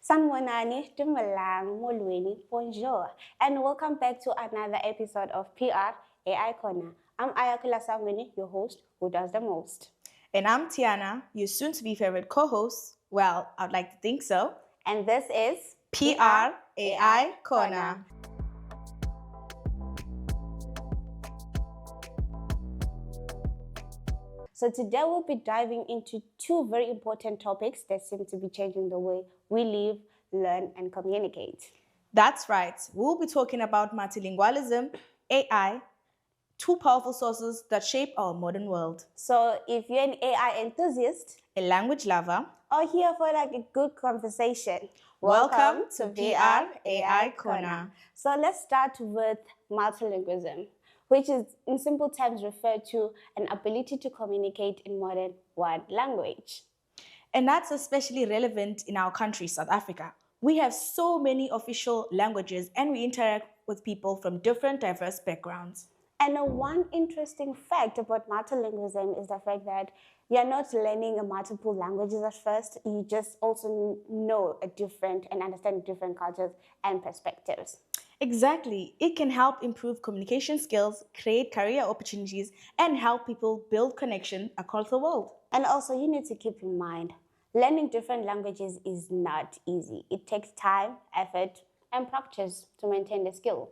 Sanmonani, Dumalang, Molweni, bonjour, and welcome back to another episode of PR AI-Khona. I'm Ayakula Sangweni, your host, who does the most. And I'm Tiana, your soon-to-be favorite co-host. Well, I'd like to think so. And this is PR AI-Khona. So today we'll be diving into two very important topics that seem to be changing the way we live, learn, and communicate. That's right. We'll be talking about multilingualism, AI, two powerful sources that shape our modern world. So if you're an AI enthusiast, a language lover, or here for like a good conversation, welcome to PR AI-Khona. So let's start with multilingualism, which is in simple terms referred to an ability to communicate in more than one language. And that's especially relevant in our country, South Africa. We have so many official languages and we interact with people from different diverse backgrounds. And one interesting fact about multilingualism is the fact that you're not learning multiple languages at first. You just also know a different and understand different cultures and perspectives. Exactly. It can help improve communication skills, create career opportunities, and help people build connection across the world. And also, you need to keep in mind, learning different languages is not easy. It takes time, effort, and practice to maintain the skill.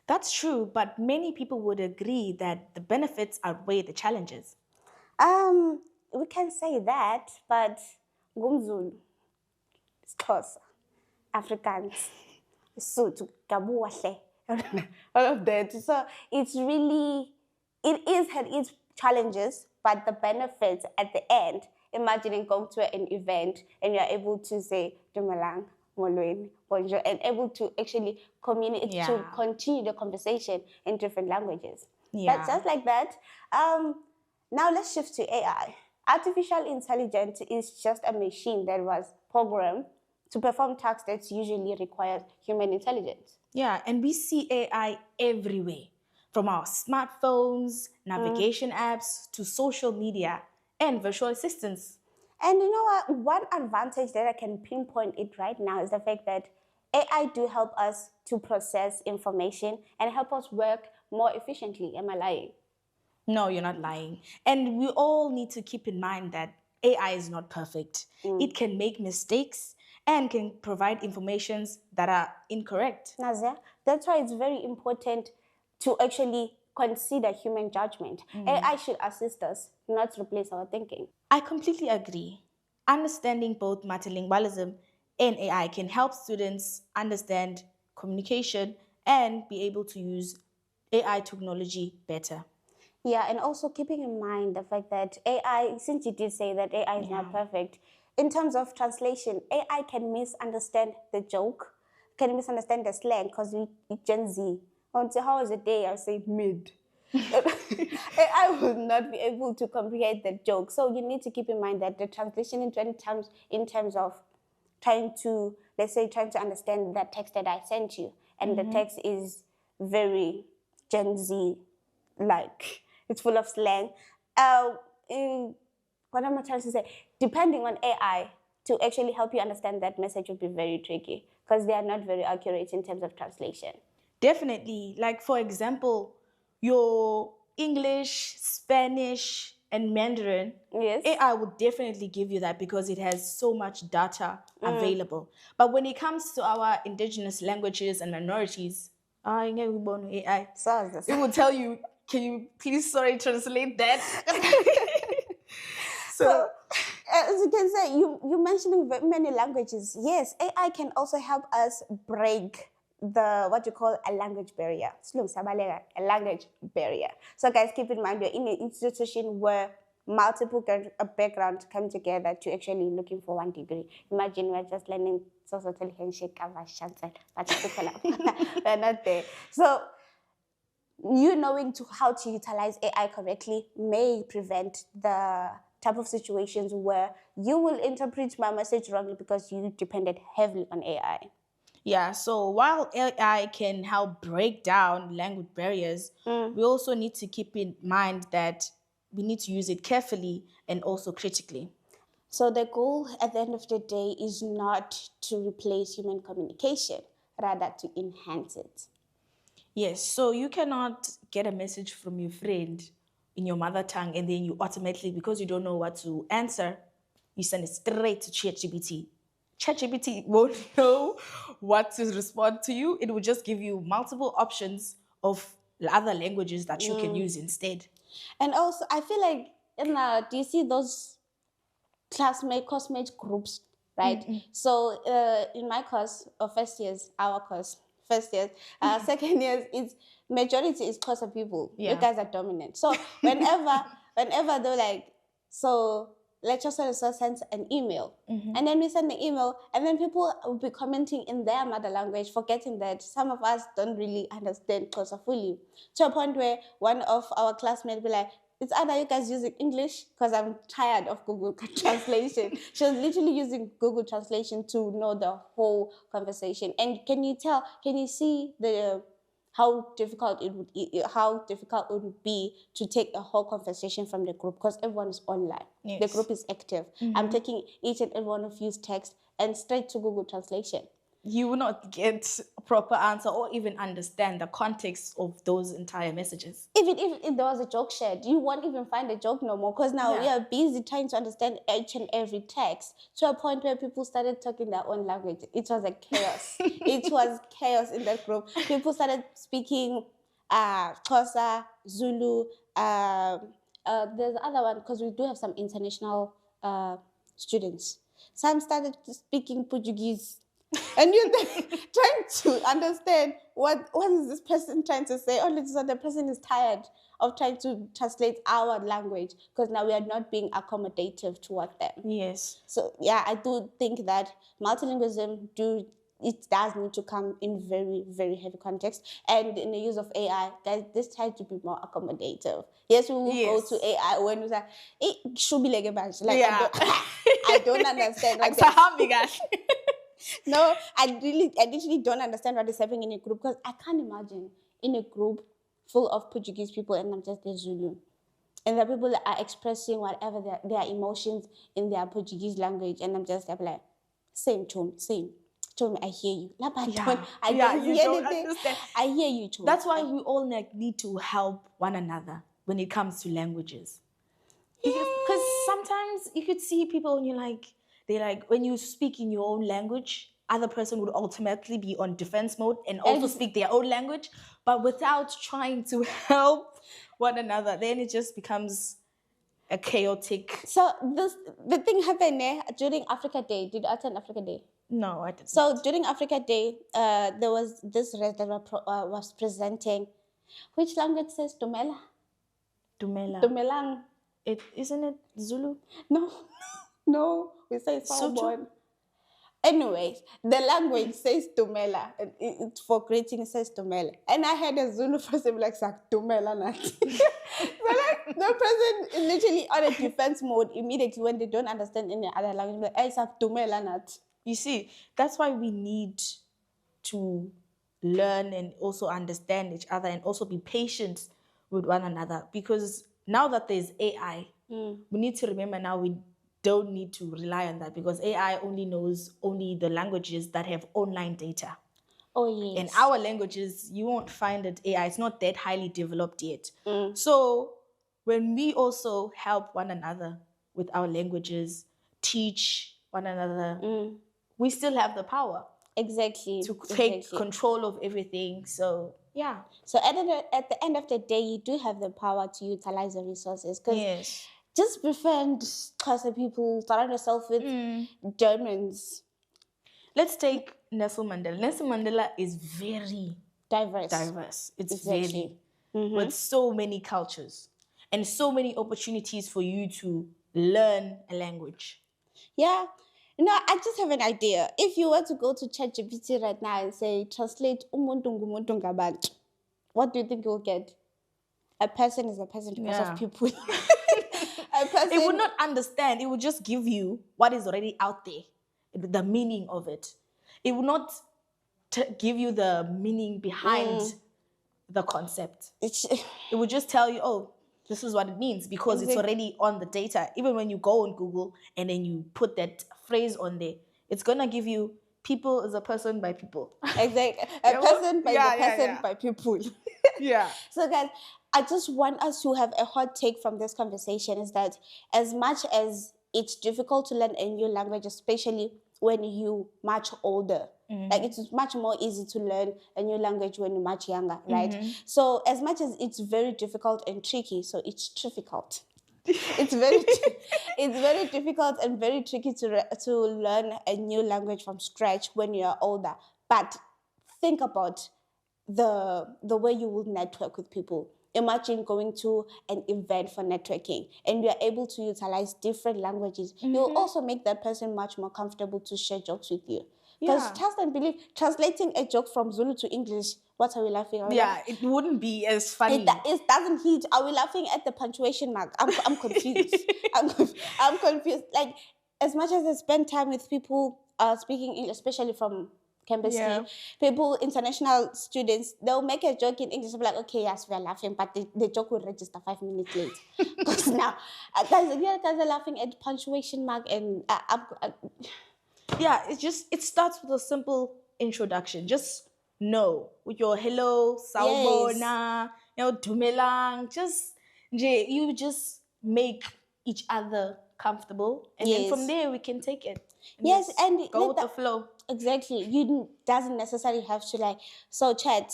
That's true, but many people would agree that the benefits outweigh the challenges. We can say that, but Ngumzulu, Xhosa, Afrikaans, Sotho, Gabuahle, all of that. So it had its challenges, but the benefits at the end, imagining going to an event and you're able to say, Dumalang, Molweni, bonjour, and able to actually communicate, to continue the conversation in different languages. Yeah. But just like that, now let's shift to AI. Artificial intelligence is just a machine that was programmed to perform tasks that usually require human intelligence. Yeah, and we see AI everywhere, from our smartphones, navigation apps, to social media, and virtual assistants. And you know what? One advantage that I can pinpoint it right now is the fact that AI do help us to process information and help us work more efficiently. Am I lying? No, you're not lying. And we all need to keep in mind that AI is not perfect. It can make mistakes and can provide informations that are incorrect. Nazia, that's why it's very important to actually consider human judgment. AI should assist us, not replace our thinking. I completely agree. Understanding both multilingualism and AI can help students understand communication and be able to use AI technology better. Yeah, and also keeping in mind the fact that AI, since you did say that AI is not perfect, in terms of translation, AI can misunderstand the joke, can misunderstand the slang, because we Gen Z. How was the day? I say mid. AI will not be able to comprehend the joke. So you need to keep in mind that the translation in terms of trying to understand that text that I sent you, and the text is very Gen Z like. It's full of slang. What am I trying to say? Depending on AI to actually help you understand that message would be very tricky because they are not very accurate in terms of translation. Definitely. Like, for example, your English, Spanish, and Mandarin, AI would definitely give you that because it has so much data available. But when it comes to our indigenous languages and minorities, AI, it will tell you, can you please, translate that? So, as you can say, you mentioning many languages. Yes, AI can also help us break what you call a language barrier. A language barrier. So guys, keep in mind, you're in an institution where multiple backgrounds come together to actually looking for one degree. Imagine we're just learning social handshake, we're not there. So you knowing how to utilize AI correctly may prevent the type of situations where you will interpret my message wrongly because you depended heavily on AI. Yeah, so while AI can help break down language barriers, we also need to keep in mind that we need to use it carefully and also critically. So the goal at the end of the day is not to replace human communication, rather to enhance it. Yes, so you cannot get a message from your friend in your mother tongue and then you automatically, because you don't know what to answer, you send it straight to ChatGPT. ChatGPT won't know what to respond to you. It will just give you multiple options of other languages that you can use instead. And also, I feel like, do you see those classmate groups, right? So in my course, or first years, our course, first years, second years, it's majority is Xhosa people. Yeah. You guys are dominant. So whenever they're like, so lecturer so sends an email, and then we send the email, and then people will be commenting in their mother language, forgetting that some of us don't really understand Xhosa fully, to a point where one of our classmates will be like, it's either you guys using English, because I'm tired of Google Translation. She was literally using Google Translation to know the whole conversation. And can you see how difficult it would be to take a whole conversation from the group, because everyone is online. Yes. The group is active. I'm taking each and every one of you's text and straight to Google Translation. You will not get a proper answer or even understand the context of those entire messages. Even if there was a joke shared, you won't even find a joke no more, because now we are busy trying to understand each and every text, to a point where people started talking their own language. It was a chaos. It was chaos in that group. People started speaking Xhosa, Zulu. There's the other one, because we do have some international students. Some started speaking Portuguese. And you're trying to understand what is this person trying to say. Only so the person is tired of trying to translate our language, because now we are not being accommodative toward them. Yes. So yeah, I do think that multilingualism does need to come in very, very heavy context. And in the use of AI, guys, this tries to be more accommodative. Yes, we will go to AI when we say, it should be like a bunch. Like, yeah. I don't understand what No, I literally don't understand what is happening in a group, because I can't imagine in a group full of Portuguese people and I'm just the Zulu. And the people that are expressing whatever their emotions in their Portuguese language, and I'm just like, same tone, same. Chum, I hear you. I don't understand. I hear you, Chum. That's why we all need to help one another when it comes to languages. Because sometimes you could see people and they're like, when you speak in your own language, other person would automatically be on defense mode and also speak their own language, but without trying to help one another, then it just becomes a chaotic. So the thing happened during Africa Day. Did you attend Africa Day? No, I didn't. So during Africa Day, there was this res that was presenting. Which language says Dumela? Dumela. Dumelang. Isn't it Zulu? No, we say Sawubona. Anyways, the language says Dumela. It's for greeting, it says Dumela. And I had a Zulu person like, Dumela nat. So like, the person is literally on a defense mode immediately when they don't understand any other language. Like, Dumela nat. You see, that's why we need to learn and also understand each other and also be patient with one another. Because now that there's AI, we need to remember now we don't need to rely on that, because AI only knows the languages that have online data. Oh, yes. In our languages, you won't find that AI. It's not that highly developed yet. So when we also help one another with our languages, teach one another, we still have the power. Exactly. To take control of everything. So, yeah. So at the end of the day, you do have the power to utilize the resources. Yes. Just befriend Xhosa people, surround yourself with Germans. Let's take Nelson Mandela. Nelson Mandela is very diverse. It's very, with so many cultures and so many opportunities for you to learn a language. Yeah. I just have an idea. If you were to go to ChatGPT right now and say, translate umuntu ngumuntu ngabantu, what do you think you'll get? A person is a person because of people. It would not understand. It would just give you what is already out there, the meaning of it. It would not give you the meaning behind the concept. It would just tell you, oh, this is what it means, because it's already on the data. Even when you go on Google and then you put that phrase on there, it's going to give you people is a person by people. Exactly. A person by the person by people. Yeah. So guys, I just want us to have a hot take from this conversation is that as much as it's difficult to learn a new language, especially when you much older, like it's much more easy to learn a new language when you're much younger, right? So as much as it's very difficult and tricky, so it's difficult. It's very difficult and very tricky to learn a new language from scratch when you're older. But think about the way you will network with people. Imagine going to an event for networking and you're able to utilize different languages. You'll also make that person much more comfortable to share jokes with you. Because trust and believe, translating a joke from Zulu to English, what are we laughing at? Yeah, it wouldn't be as funny. It doesn't hit. Are we laughing at the punctuation mark? I'm confused. I'm confused. Like, as much as I spend time with people speaking English, especially from campus people, international students, they'll make a joke in English. I'm like, okay, yes, we're laughing, but the joke will register 5 minutes late. Because now, guys are laughing at punctuation mark and... it starts with a simple introduction. Just know with your hello, sawubona, dumelang. You just make each other comfortable, and then from there we can take it. And go with the flow. Exactly. You doesn't necessarily have to like. So chat.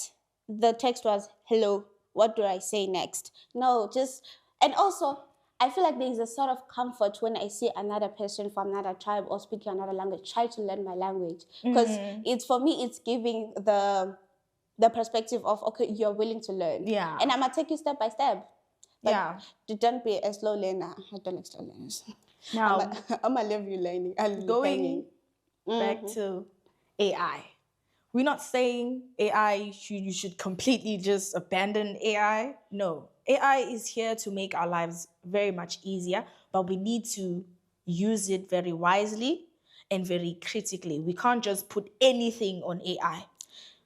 The text was hello. What do I say next? No, just and also. I feel like there is a sort of comfort when I see another person from another tribe or speaking another language try to learn my language, because it's for me it's giving the perspective of, okay, you're willing to learn, and I'm gonna take you step by step. But don't be a slow learner. I don't like slow learners. Now I'm gonna leave you learning. Going back to AI. We're not saying AI you should completely just abandon AI. No. AI is here to make our lives very much easier, but we need to use it very wisely and very critically. We can't just put anything on AI,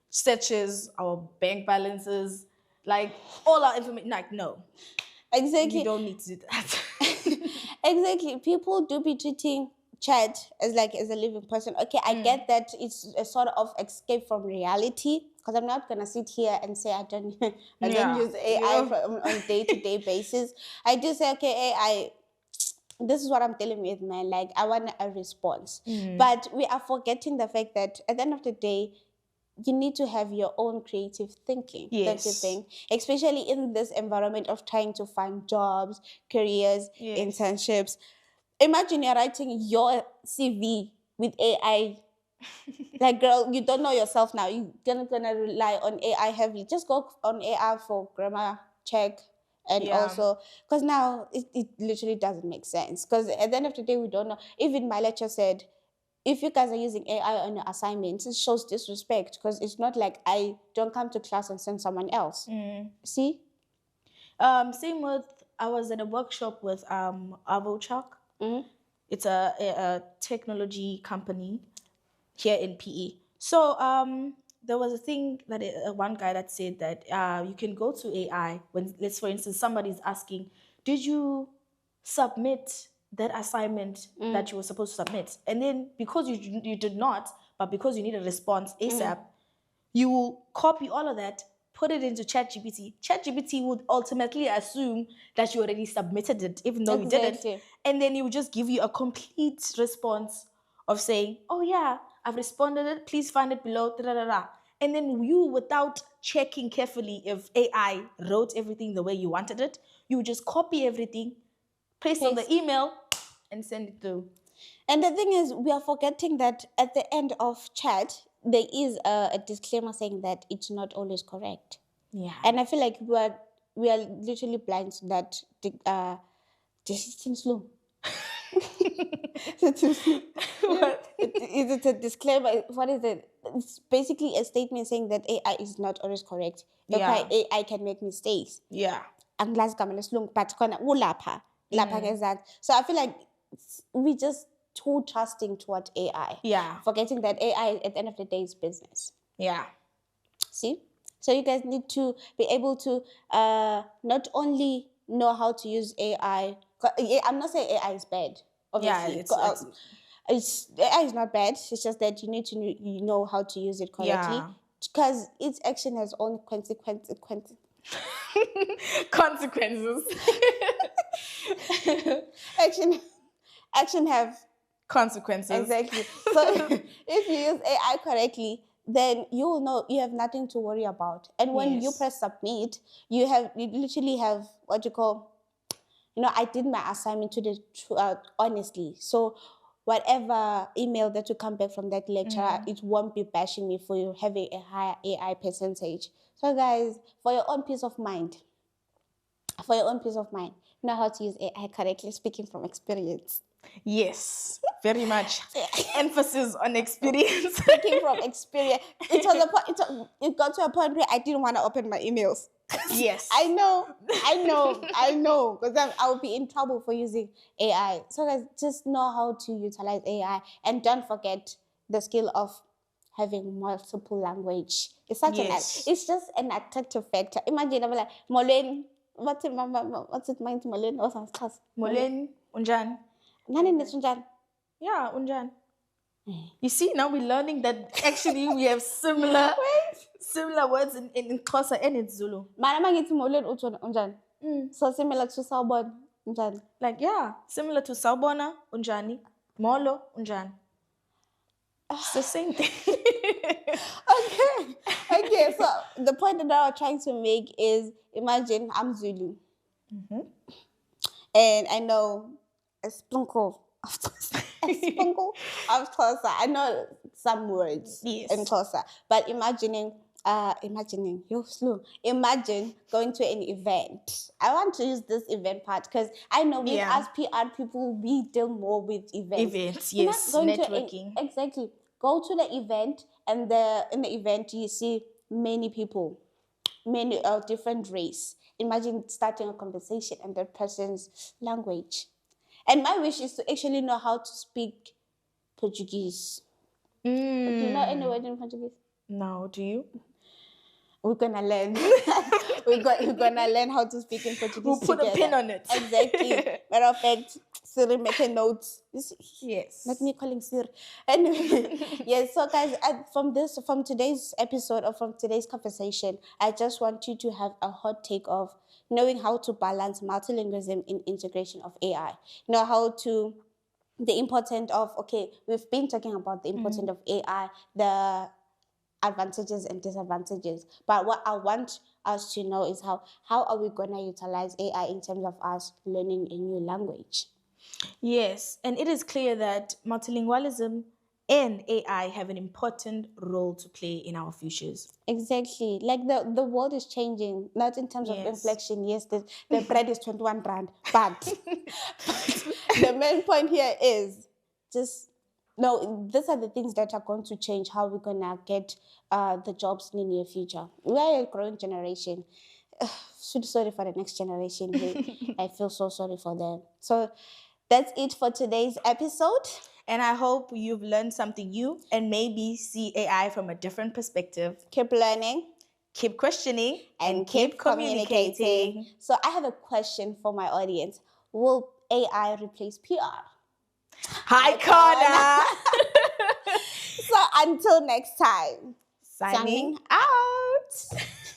such as our bank balances, like all our information. Like, no. Exactly. You don't need to do that. Exactly. People do be treating chat as a living person. Okay, I get that it's a sort of escape from reality, because I'm not gonna sit here and say I don't use AI on day-to-day basis. I do say, okay, AI, this is what I'm dealing with, man. Like, I want a response. But we are forgetting the fact that at the end of the day, you need to have your own creative thinking, don't you think? Especially in this environment of trying to find jobs, careers, internships. Imagine you're writing your CV with AI. Like, girl, you don't know yourself now. You're gonna rely on AI heavily. Just go on AI for grammar check, and also because now it literally doesn't make sense. Because at the end of the day, we don't know. Even my lecturer said, if you guys are using AI on your assignments, it shows disrespect, because it's not like I don't come to class and send someone else. See? Same with, I was at a workshop with Avochak. It's a technology company here in PE. So there was a thing that one guy that said that you can go to AI when, let's for instance, somebody's asking, did you submit that assignment that you were supposed to submit? And then because you did not, but because you need a response ASAP, you will copy all of that, put it into ChatGPT. ChatGPT would ultimately assume that you already submitted it, even though you didn't. And then it will just give you a complete response of saying, oh yeah, I've responded it, please find it below, da-da-da-da. And then you, without checking carefully if AI wrote everything the way you wanted it, you would just copy everything, paste on the email, and send it through. And the thing is, we are forgetting that at the end of chat, there is a disclaimer saying that it's not always correct. Yeah. And I feel like we are literally blind to that. This is too slow. Is it a disclaimer? What is it? It's basically a statement saying that AI is not always correct. Okay, AI can make mistakes. Yeah. But so I feel like we just too trusting toward AI. Yeah. Forgetting that AI at the end of the day is business. Yeah. See? So you guys need to be able to not only know how to use AI. I'm not saying AI is bad, obviously. Yeah, AI is not bad. It's just that you need to know how to use it correctly. Yeah. Because each action has own consequences. Action have consequences. Exactly. So if you use AI correctly, then you will know you have nothing to worry about. And when you press submit, you literally have what you call, I did my assignment to the honestly. So whatever email that will come back from that lecturer, it won't be bashing me for you having a higher AI percentage. So guys, for your own peace of mind, know how to use AI correctly, speaking from experience. Yes, very much. Emphasis on experience. Speaking from experience. It got to a point where I didn't want to open my emails. Yes. I know. Because I will be in trouble for using AI. So guys, just know how to utilize AI. And don't forget the skill of having multiple language. It's it's just an attractive factor. Imagine I'm like, Molweni, what's it, Molweni? Molweni, unjan. Nani unjan? Yeah, unjan. You see, now we're learning that actually we have similar words in Xhosa and in Zulu. Mana mangithi molweni uthi unjani? So similar to sawubona unjani? Like, yeah, similar to sawubona unjani, molo unjani. It's the same thing. Okay, so the point that I was trying to make is, imagine I'm Zulu. And I know a sprinkle of Xhosa. I know some words in Xhosa, but imagine going to an event. I want to use this event part because I know we as PR people, we deal more with events. Yes, networking. Exactly. Go to the event, and in the event you see many people, many different race. Imagine starting a conversation in that person's language. And my wish is to actually know how to speak Portuguese. Do you know any word in Portuguese? No, do you? We're gonna learn. we're gonna learn how to speak in Portuguese. We'll put a pin on it. Exactly. Matter of fact, Siri make a note. Yes. Not me calling Siri. Anyway, yes. So guys, from today's episode or from today's conversation, I just want you to have a hot take of knowing how to balance multilingualism in integration of AI. Know how to the importance of we've been talking about the importance of AI, the advantages and disadvantages. But what I want us to know is how are we going to utilize AI in terms of us learning a new language? Yes, and it is clear that multilingualism and AI have an important role to play in our futures. Exactly. Like the world is changing, not in terms of inflation. Yes, the bread is 21 rand, but the main point here is just no, these are the things that are going to change how we're going to get the jobs in the near future. We are a growing generation. So sorry for the next generation. I feel so sorry for them. So that's it for today's episode. And I hope you've learned something new and maybe see AI from a different perspective. Keep learning, keep questioning, and keep communicating. So I have a question for my audience. Will AI replace PR? Al-khona. So until next time. Signing out.